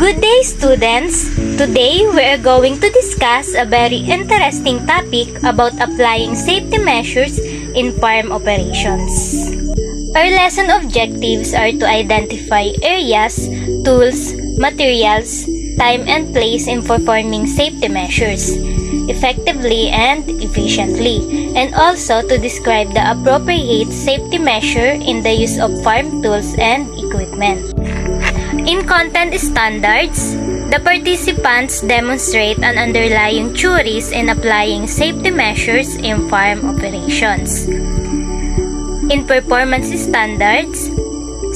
Good day, students! Today, we are going to discuss a very interesting topic about applying safety measures in farm operations. Our lesson objectives are to identify areas, tools, materials, time and place in performing safety measures effectively and efficiently, and also to describe the appropriate safety measure in the use of farm tools and equipment. In content standards, the participants demonstrate an underlying theories in applying safety measures in farm operations. In performance standards,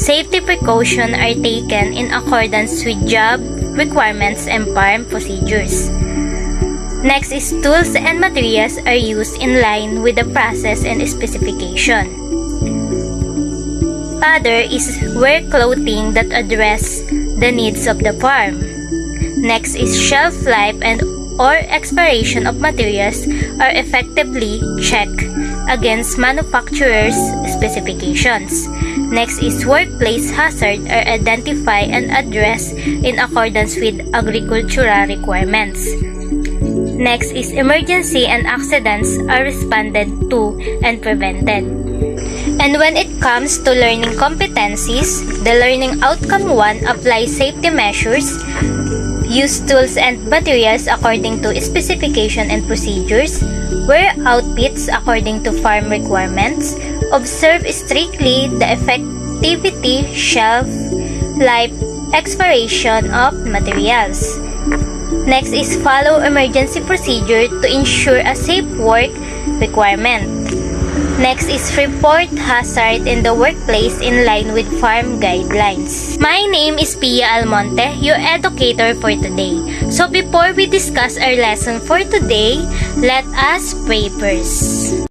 safety precautions are taken in accordance with job requirements and farm procedures. Next is tools and materials are used in line with the process and specification. Other is wear clothing that address the needs of the farm. Next is shelf life and or expiration of materials are effectively checked against manufacturer's specifications. Next is workplace hazard are identified and addressed in accordance with agricultural requirements. Next is emergency and accidents are responded to and prevented. And when it comes to learning competencies, the learning outcome 1 applies safety measures, use tools and materials according to specification and procedures, wear outfits according to farm requirements, observe strictly the effectivity, shelf life, expiration of materials. Next is follow emergency procedure to ensure a safe work requirement. Next is report hazard in the workplace in line with farm guidelines. My name is Pia Almonte, your educator for today. So before we discuss our lesson for today, let us pray first.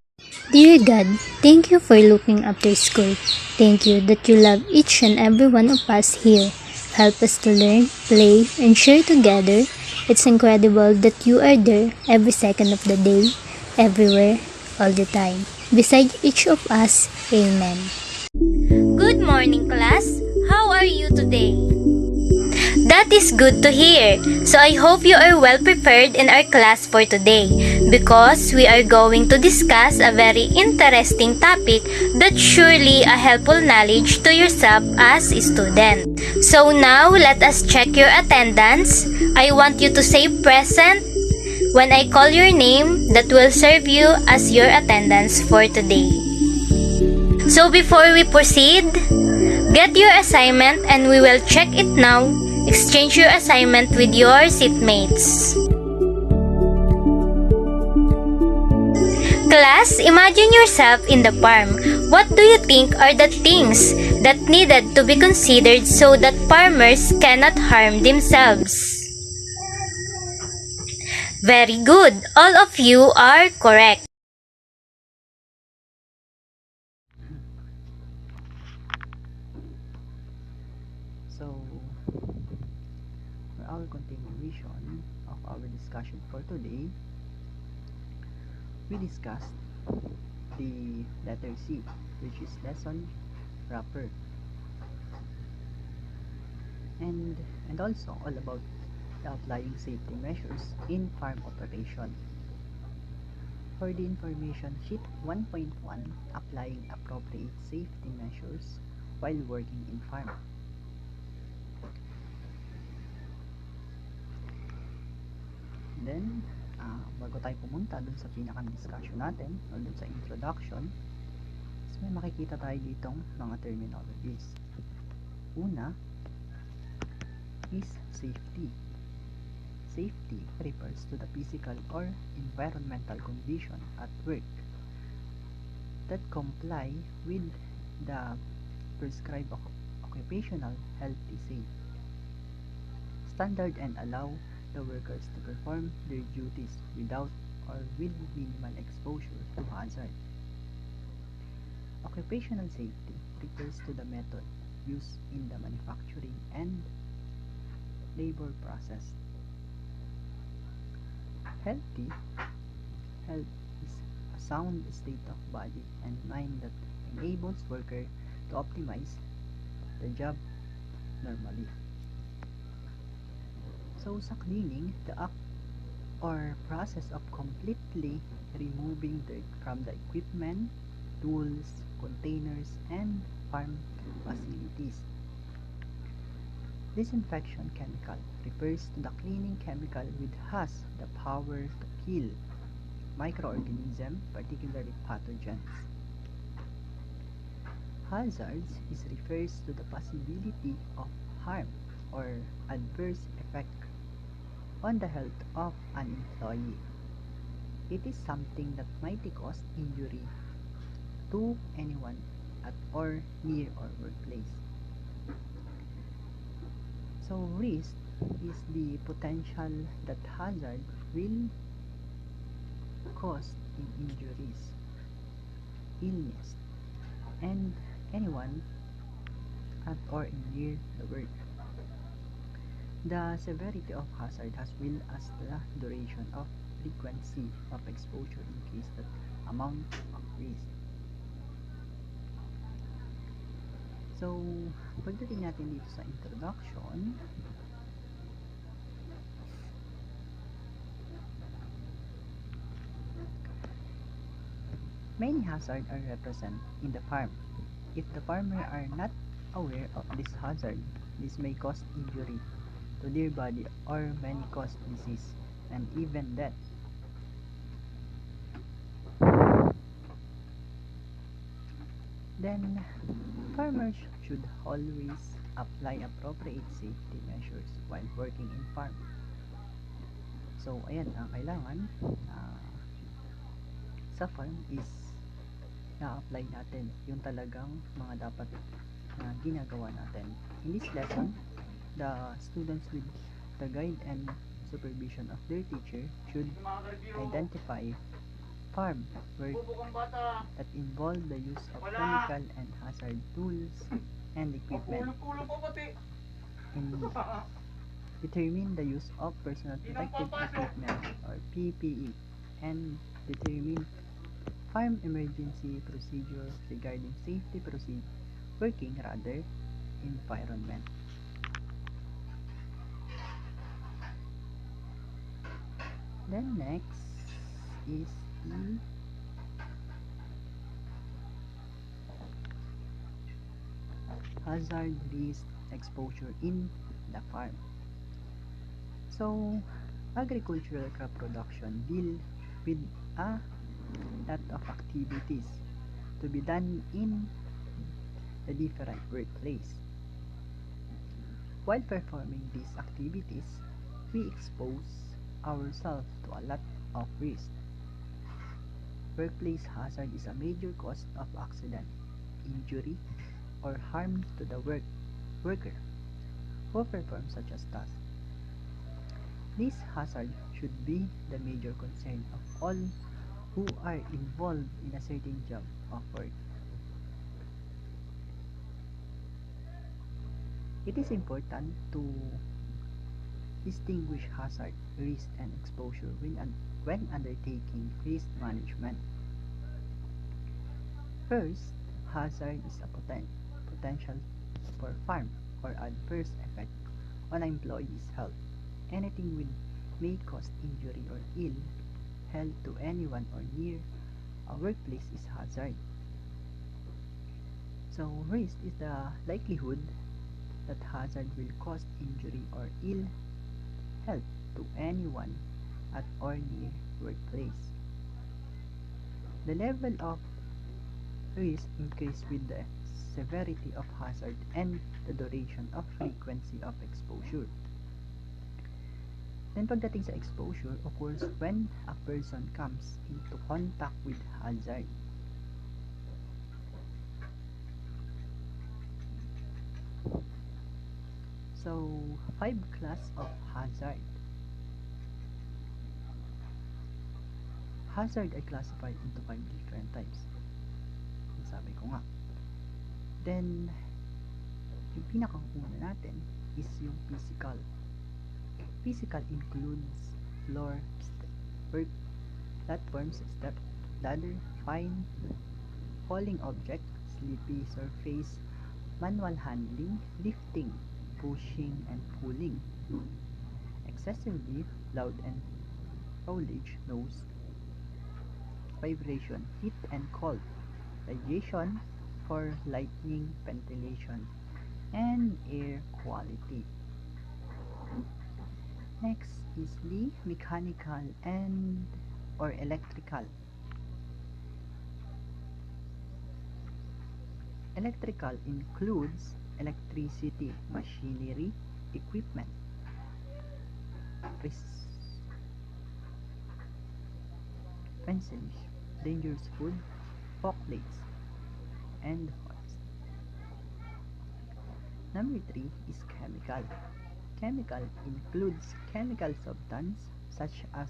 Dear God, thank you for looking after school. Thank you that you love each and every one of us here. Help us to learn, play, and share together. It's incredible that you are there every second of the day, everywhere, all the time. Beside each of us, Amen. Good morning, class. How are you today? That is good to hear. So I hope you are well prepared in our class for today because we are going to discuss a very interesting topic that surely a helpful knowledge to yourself as a student. So now let us check your attendance. I want you to say present when I call your name. That will serve you as your attendance for today. So before we proceed, get your assignment and we will check it now. Exchange your assignment with your seatmates. Class, imagine yourself in the farm. What do you think are the things that needed to be considered so that farmers cannot harm themselves? Very good. All of you are correct. So, for our continuation of our discussion for today, we discussed the letter C, which is lesson wrapper, and also all about the applying safety measures in farm operation. For the information sheet 1.1, applying appropriate safety measures while working in farm. Then, bago tayo pumunta dun sa pinaka-discussion natin o dun sa introduction, is may makikita tayo ditong mga terminologies. Una is safety. Safety refers to the physical or environmental condition at work that comply with the prescribed occupational healthy safe standard and allow the workers to perform their duties without or with minimal exposure to hazard. Occupational safety refers to the method used in the manufacturing and labor process. Health is a sound state of body and mind that enables worker to optimize the job normally. So sa cleaning, the act or process of completely removing dirt from the equipment, tools, containers, and farm facilities. Disinfection chemical refers to the cleaning chemical which has the power to kill microorganisms, particularly pathogens. Hazards refers to the possibility of harm or adverse effect on the health of an employee. It is something that might cause injury to anyone at or near our workplace. So risk is the potential that hazard will cause in injuries, illness, and anyone at or near the work. The severity of hazard as well as the duration of frequency of exposure increase the amount of risk. So, pagdating natin dito sa introduction, many hazards are represented in the farm. If the farmer are not aware of this hazard, this may cause injury to their body or many cause disease and even death. Then, farmers should always apply appropriate safety measures while working in farm. So, ayan, ang kailangan sa farm is na-apply natin yung talagang mga dapat na ginagawa natin. In this lesson, the students with the guide and supervision of their teacher should identify farm work that involve the use of chemical and hazard tools and equipment, and determine the use of personal protective equipment or PPE, and determine farm emergency procedure regarding safety working rather environment. Then next is the hazard risk exposure in the farm. So, agricultural crop production deal with a lot of activities to be done in the different workplace. While performing these activities, we expose ourselves to a lot of risk. Workplace hazard is a major cause of accident, injury, or harm to the worker who performs such as tasks. This hazard should be the major concern of all who are involved in a certain job of work. It is important to distinguish hazard, risk, and exposure when undertaking risk management. First, hazard is a potential for harm or adverse effect on an employee's health. Anything which may cause injury or ill health to anyone or near a workplace is hazard. So, risk is the likelihood that hazard will cause injury or ill health to anyone at or near workplace. The level of risk increases with the severity of hazard and the duration of frequency of exposure. Then pagdating sa exposure occurs when a person comes into contact with hazard. So, 5 class of hazard. Hazard are classified into 5 different types. Sabi ko nga. Then, yung pinakauna natin is yung physical. Physical includes floor, work, platforms, step, ladder, fine, falling object, slippery surface, manual handling, lifting, pushing, and pulling. excessively loud and foliage noise, vibration, heat and cold, radiation for lighting, ventilation, and air quality. Next is the mechanical and or electrical. Electrical includes electricity, machinery, equipment, pencils, dangerous food, forklifts, and hoist. Number 3 is chemical. Chemical includes chemical substance such as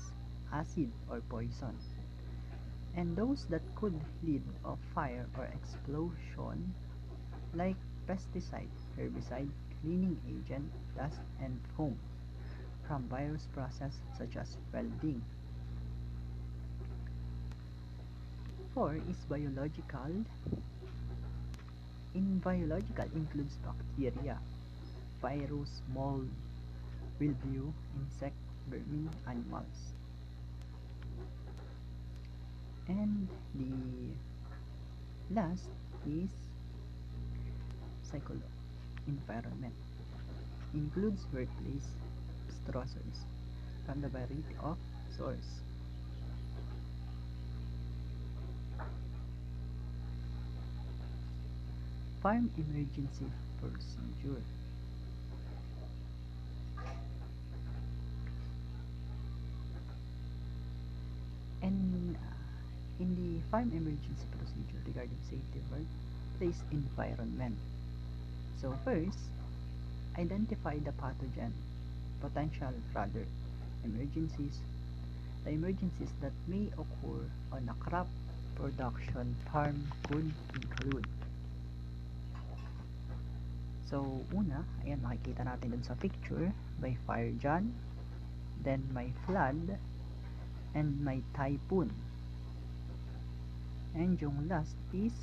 acid or poison, and those that could lead of fire or explosion like pesticide, herbicide, cleaning agent, dust and foam from virus process such as welding. 4 is biological. In biological includes bacteria, virus, mold, mildew, insect, vermin, animals. And the last is psychology. Environment includes workplace stressors from the variety of source. Farm emergency procedure. And in the farm emergency procedure regarding safety workplace environment. So first, identify the pathogen, potential rather, emergencies. The emergencies that may occur on a crop production farm could include. So, una, ayan, makikita natin dun sa picture, may fire dyan, then may flood, and may typhoon. And yung last is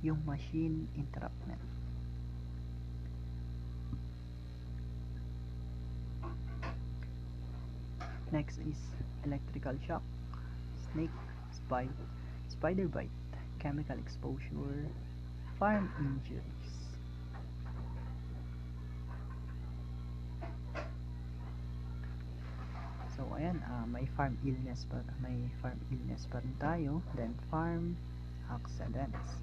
yung machine entrapment. Next is electrical shock, snake bite, spider bite, chemical exposure, farm injuries. So ayan, may farm illness pa rin tayo, then farm accidents.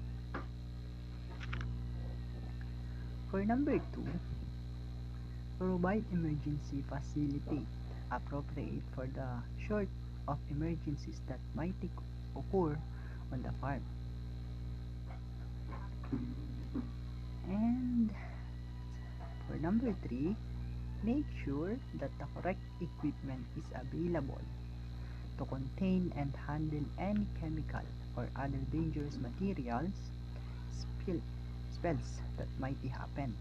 For number 2, provide emergency facility appropriate for the sort of emergencies that might occur on the farm. And for number 3, make sure that the correct equipment is available to contain and handle any chemical or other dangerous materials spills that might happen.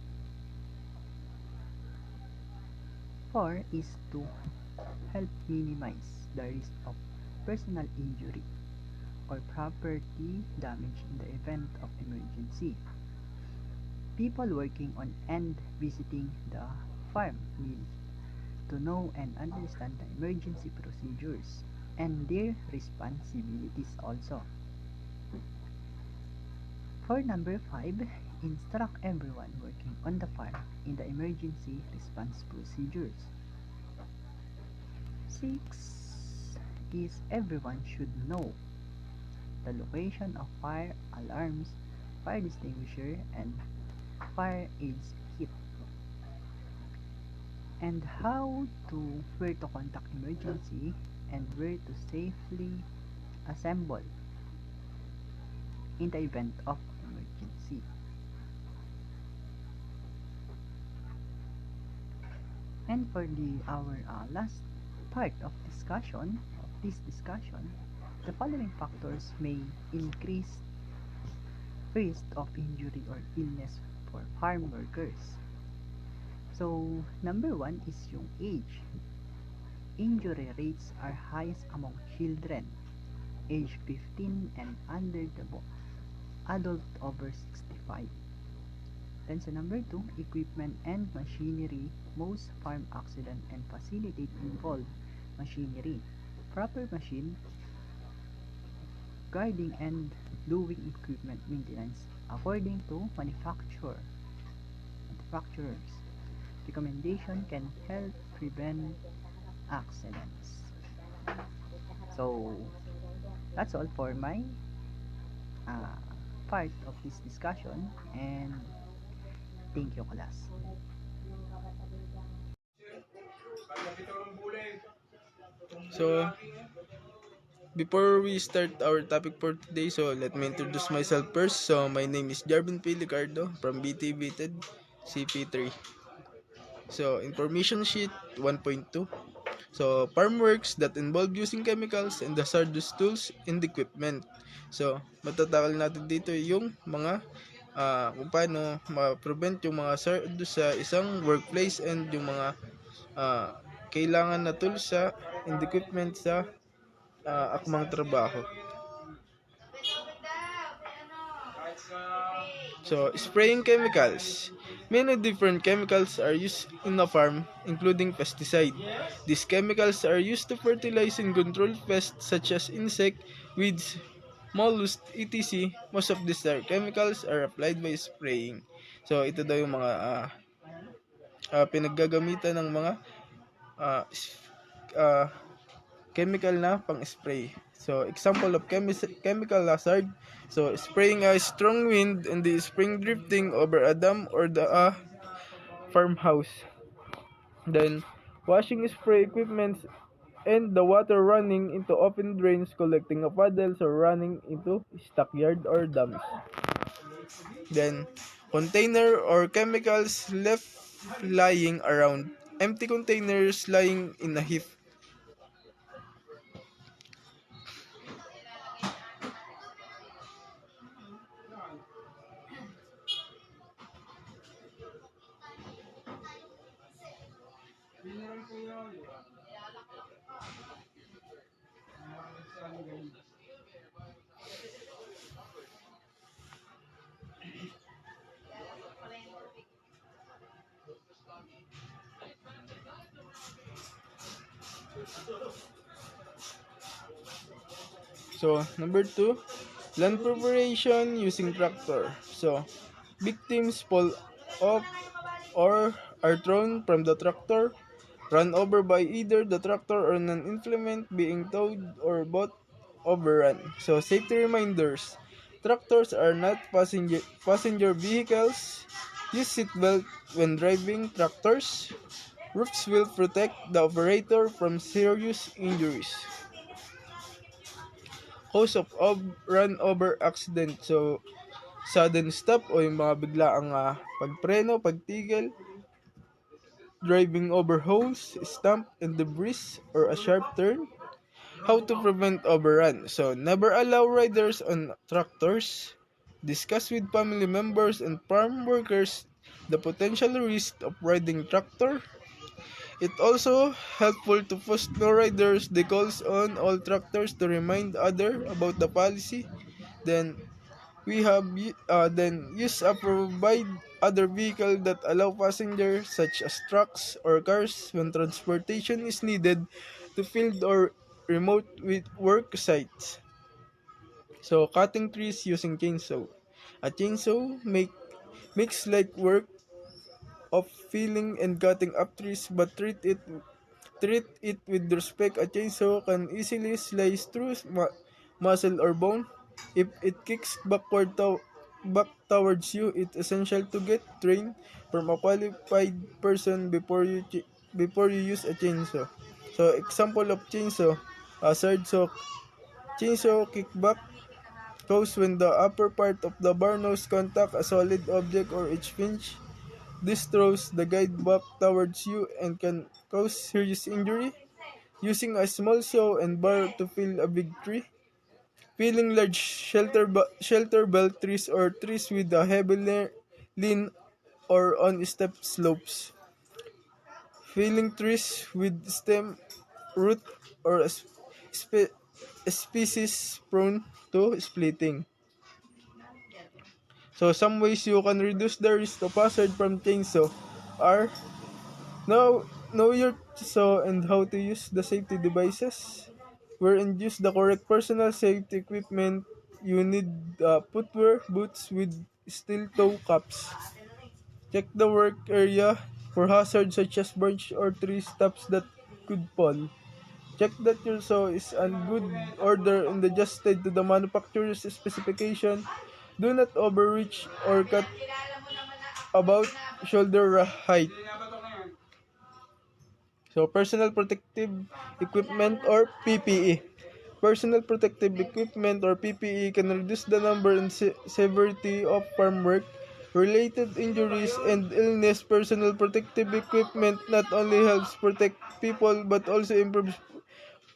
4 is to help minimize the risk of personal injury or property damage in the event of emergency. People working on and visiting the farm need to know and understand the emergency procedures and their responsibilities also. For number 5, instruct everyone working on the farm in the emergency response procedures. 6 is everyone should know the location of fire alarms, fire extinguisher, and fire aids kit, and where to contact emergency and where to safely assemble in the event of emergency. And for our last part of this discussion, the following factors may increase risk of injury or illness for farm workers. So, number 1 is yung age. Injury rates are highest among children, age 15 and under the adult over 65. Then sa number 2, equipment and machinery. Most farm accident and facilitate involve machinery. Proper machine guarding and doing equipment maintenance according to manufacturers. Recommendation can help prevent accidents. So that's all for my uh, part of this discussion, and thank you, class. So, before we start our topic for today, so let me introduce myself first. So, my name is Jarvin P. Licardo from BT TED CP3. So, information sheet 1.2. So, farm works that involve using chemicals and hazardous tools and equipment. So, matatakal natin dito yung mga kung paano ma-prevent yung mga hazardous sa isang workplace and yung mga kailangan na tools sa and equipment sa akmang trabaho. So, spraying chemicals. Many different chemicals are used in a farm, including pesticide. These chemicals are used to fertilize and control pests such as insect, weeds, mollusks, etc. Most of these chemicals are applied by spraying. So, ito daw yung mga pinaggagamitan ng mga uh, uh, chemical na pang-spray. So, example of chemical hazard. So, spraying a strong wind and the spring drifting over a dam or the farmhouse. Then, washing spray equipment and the water running into open drains, collecting of puddles or running into stockyard or dams. Then, container or chemicals left lying around. Empty containers lying in a heap. So, number 2, land preparation using tractor. So, victims fall off or are thrown from the tractor, run over by either the tractor or an implement being towed or both overrun. So, safety reminders. Tractors are not passenger vehicles. Use seatbelt when driving tractors. Roofs will protect the operator from serious injuries. Cause of run over accident. So, sudden stop o yung mga biglaang pagpreno, pagtigil, driving over holes, stump and debris, or a sharp turn. How to prevent overrun. So, never allow riders on tractors. Discuss with family members and farm workers the potential risk of riding tractor. It also helpful to post no riders the calls on all tractors to remind other about the policy. Then we have then use a provide other vehicle that allow passengers such as trucks or cars when transportation is needed to field or remote with work sites. So cutting trees using chainsaw. A chainsaw makes light work of felling and cutting up trees, but treat it with respect. A chainsaw can easily slice through muscle or bone. If it kicks back towards you, it's essential to get trained from a qualified person before you use a chainsaw. So, example of chainsaw, hazard. So, chainsaw kickback goes when the upper part of the bar nose contact a solid object or each pinch. This throws the guide back towards you and can cause serious injury. Using a small saw and bar to fill a big tree. Filling large shelter belt trees or trees with a heavy lean or on steep slopes. Filling trees with stem, root, or species prone to splitting. So some ways you can reduce the risk of hazard from chainsaw are know your saw and how to use the safety devices. Wherein use the correct personal safety equipment. You need footwear, boots with steel toe caps. Check the work area for hazards such as branch or tree stumps that could fall. Check that your saw is in good order and adjusted to the manufacturer's specification. Do not overreach or cut about shoulder height. So, personal protective equipment or PPE. Personal protective equipment or PPE can reduce the number and severity of farm work related injuries and illness. Personal protective equipment not only helps protect people but also improves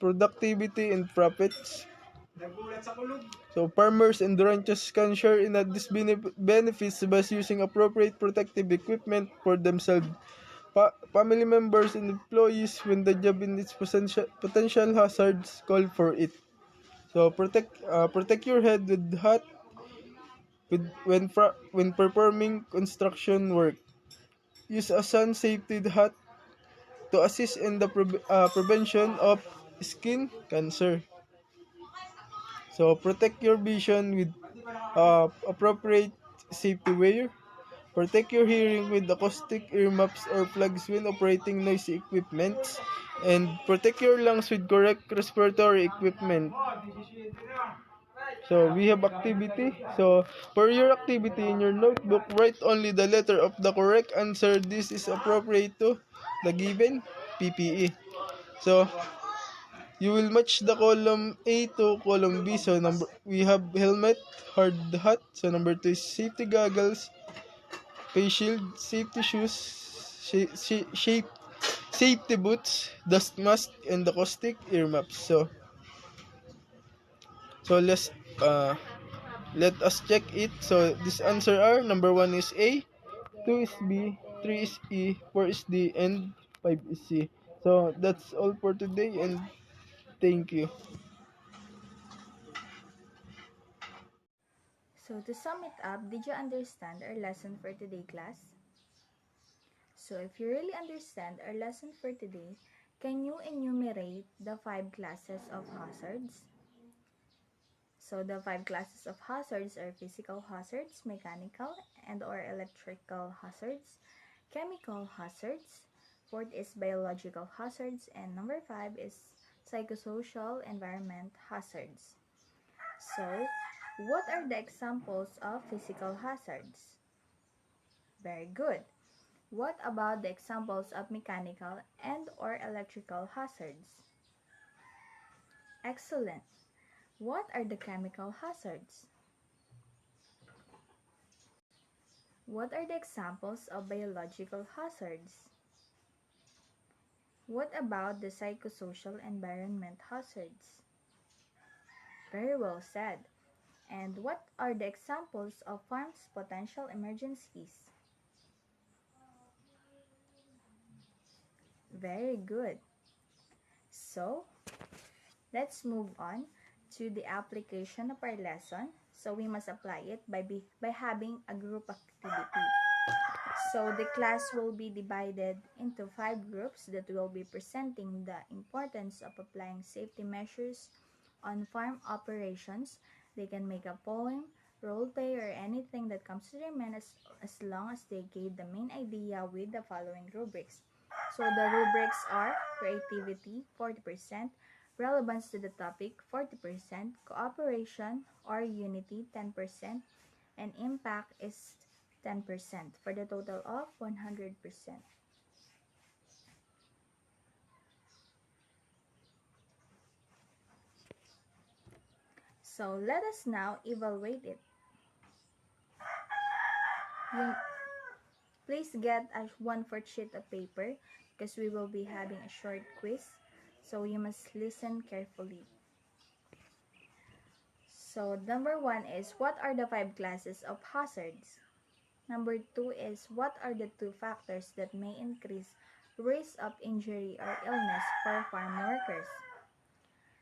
productivity and profits. So farmers and ranchers can share in these benefits by using appropriate protective equipment for themselves, family members, and employees when the job in its potential hazards call for it. So protect your head with hat when performing construction work. Use a sun safety hat to assist in the prevention of skin cancer. So protect your vision with appropriate safety wear. Protect your hearing with acoustic earmuffs or plugs when operating noisy equipment. And protect your lungs with correct respiratory equipment. So we have activity. So for your activity in your notebook, write only the letter of the correct answer. This is appropriate to the given PPE. So you will match the column A to column B. So we have helmet, hard hat. So number 2 is safety goggles, face shield, safety shoes, safety boots, dust mask, and acoustic earmuffs. So let us check it. So this answer are number 1 is A, 2 is B, 3 is E, 4 is D, and 5 is C. So that's all for today, and thank you. So to sum it up, did you understand our lesson for today, class? So if you really understand our lesson for today, can you enumerate the 5 classes of hazards? So the 5 classes of hazards are physical hazards, mechanical and or electrical hazards, chemical hazards, fourth is biological hazards, and number 5 is psychosocial environment hazards. So, what are the examples of physical hazards? Very good. What about the examples of mechanical and or electrical hazards? Excellent. What are the chemical hazards? What are the examples of biological hazards? What about the psychosocial environment hazards? Very well said. And what are the examples of farm's potential emergencies? Very good. So, let's move on to the application of our lesson. So, we must apply it by having a group activity. So, the class will be divided into 5 groups that will be presenting the importance of applying safety measures on farm operations. They can make a poem, role play, or anything that comes to their mind as long as they gave the main idea with the following rubrics. So the rubrics are creativity, 40%, relevance to the topic, 40%, cooperation or unity, 10%, and impact is 10% for the total of 100%. So let us now evaluate it. Please get a 1/4 sheet of paper because we will be having a short quiz. So you must listen carefully. So number 1 is what are the 5 classes of hazards? Number 2 is what are the 2 factors that may increase risk of injury or illness for farm workers?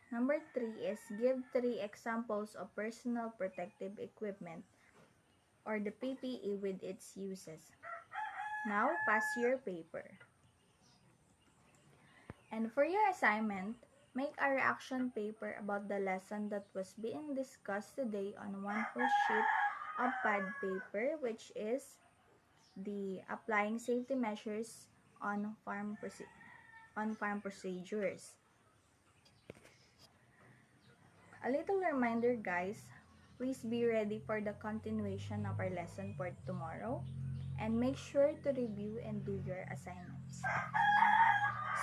Number 3 is give 3 examples of personal protective equipment. or the PPE with its uses. Now, pass your paper. And for your assignment, make a reaction paper about the lesson that was being discussed today on one full sheet of pad paper, which is the applying safety measures on farm procedures. A little reminder, guys, please be ready for the continuation of our lesson for tomorrow, and make sure to review and do your assignments.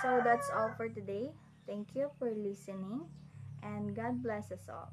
So that's all for today. Thank you for listening, and God bless us all.